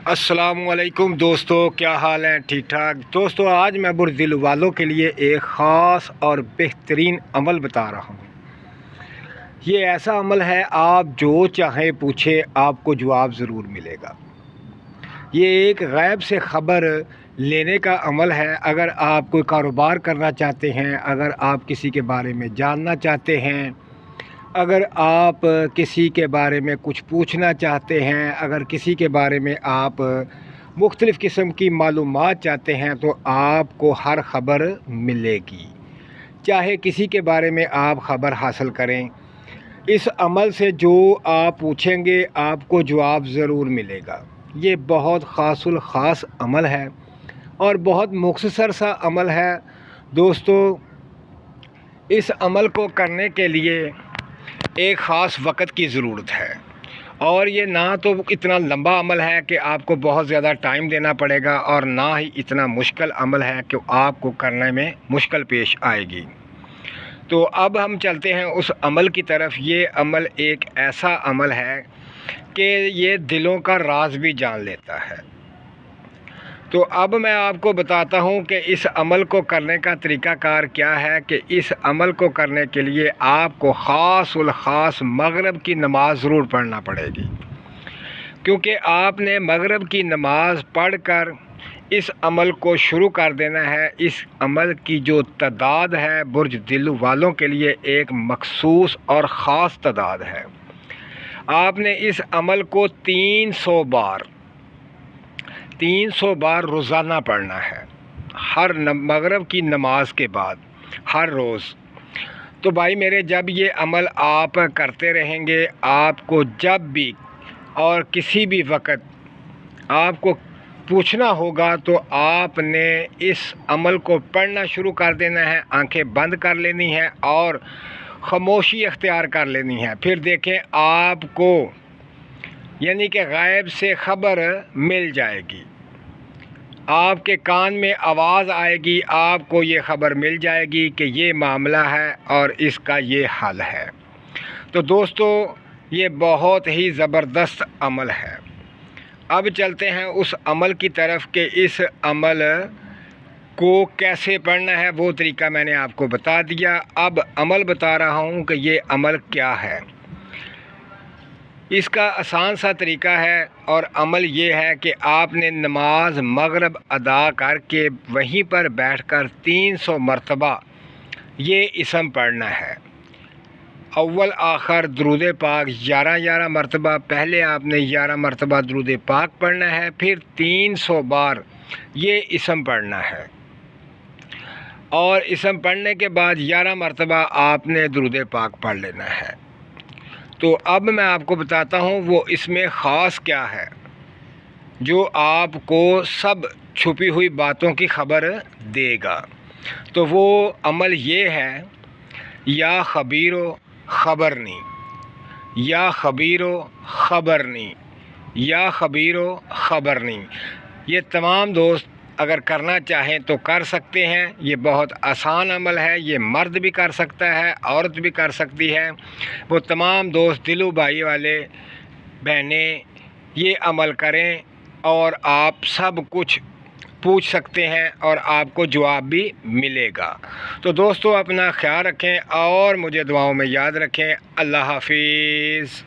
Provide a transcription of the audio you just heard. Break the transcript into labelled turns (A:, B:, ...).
A: السلام علیکم دوستو، کیا حال ہیں؟ ٹھیک ٹھاک دوستو، آج میں بردل والوں کے لیے ایک خاص اور بہترین عمل بتا رہا ہوں۔ یہ ایسا عمل ہے، آپ جو چاہیں پوچھیں، آپ کو جواب ضرور ملے گا۔ یہ ایک غیب سے خبر لینے کا عمل ہے۔ اگر آپ کوئی کاروبار کرنا چاہتے ہیں، اگر آپ کسی کے بارے میں جاننا چاہتے ہیں، اگر آپ کسی کے بارے میں کچھ پوچھنا چاہتے ہیں، اگر کسی کے بارے میں آپ مختلف قسم کی معلومات چاہتے ہیں، تو آپ کو ہر خبر ملے گی۔ چاہے کسی کے بارے میں آپ خبر حاصل کریں، اس عمل سے جو آپ پوچھیں گے آپ کو جواب ضرور ملے گا۔ یہ بہت خاص الخاص عمل ہے اور بہت مختصر سا عمل ہے دوستو۔ اس عمل کو کرنے کے لیے ایک خاص وقت کی ضرورت ہے، اور یہ نہ تو اتنا لمبا عمل ہے کہ آپ کو بہت زیادہ ٹائم دینا پڑے گا، اور نہ ہی اتنا مشکل عمل ہے کہ آپ کو کرنے میں مشکل پیش آئے گی۔ تو اب ہم چلتے ہیں اس عمل کی طرف۔ یہ عمل ایک ایسا عمل ہے کہ یہ دلوں کا راز بھی جان لیتا ہے۔ تو اب میں آپ کو بتاتا ہوں کہ اس عمل کو کرنے کا طریقہ کار کیا ہے۔ کہ اس عمل کو کرنے کے لیے آپ کو خاص الخاص مغرب کی نماز ضرور پڑھنا پڑے گی، کیونکہ آپ نے مغرب کی نماز پڑھ کر اس عمل کو شروع کر دینا ہے۔ اس عمل کی جو تعداد ہے برج دل والوں کے لیے ایک مخصوص اور خاص تعداد ہے۔ آپ نے اس عمل کو 300 بار روزانہ پڑھنا ہے، ہر مغرب کی نماز کے بعد، ہر روز۔ تو بھائی میرے، جب یہ عمل آپ کرتے رہیں گے، آپ کو جب بھی اور کسی بھی وقت آپ کو پوچھنا ہوگا تو آپ نے اس عمل کو پڑھنا شروع کر دینا ہے، آنکھیں بند کر لینی ہے اور خاموشی اختیار کر لینی ہے۔ پھر دیکھیں آپ کو یعنی کہ غیب سے خبر مل جائے گی، آپ کے کان میں آواز آئے گی، آپ کو یہ خبر مل جائے گی کہ یہ معاملہ ہے اور اس کا یہ حل ہے۔ تو دوستو، یہ بہت ہی زبردست عمل ہے۔ اب چلتے ہیں اس عمل کی طرف کہ اس عمل کو کیسے پڑھنا ہے۔ وہ طریقہ میں نے آپ کو بتا دیا، اب عمل بتا رہا ہوں کہ یہ عمل کیا ہے۔ اس کا آسان سا طریقہ ہے، اور عمل یہ ہے کہ آپ نے نماز مغرب ادا کر کے وہیں پر بیٹھ کر 300 مرتبہ یہ اسم پڑھنا ہے۔ اول آخر درود پاک 11 مرتبہ، پہلے آپ نے 11 مرتبہ درود پاک پڑھنا ہے، پھر 300 بار یہ اسم پڑھنا ہے، اور اسم پڑھنے کے بعد 11 مرتبہ آپ نے درود پاک پڑھ لینا ہے۔ تو اب میں آپ کو بتاتا ہوں وہ اس میں خاص کیا ہے جو آپ کو سب چھپی ہوئی باتوں کی خبر دے گا۔ تو وہ عمل یہ ہے، یا خبیرو خبرنی، یا خبیرو خبرنی، یا خبیرو خبرنی۔ یہ تمام دوست اگر کرنا چاہیں تو کر سکتے ہیں۔ یہ بہت آسان عمل ہے، یہ مرد بھی کر سکتا ہے، عورت بھی کر سکتی ہے۔ وہ تمام دوست دلو بھائی والے بہنیں یہ عمل کریں، اور آپ سب کچھ پوچھ سکتے ہیں اور آپ کو جواب بھی ملے گا۔ تو دوستو، اپنا خیال رکھیں اور مجھے دعاؤں میں یاد رکھیں۔ اللہ حافظ۔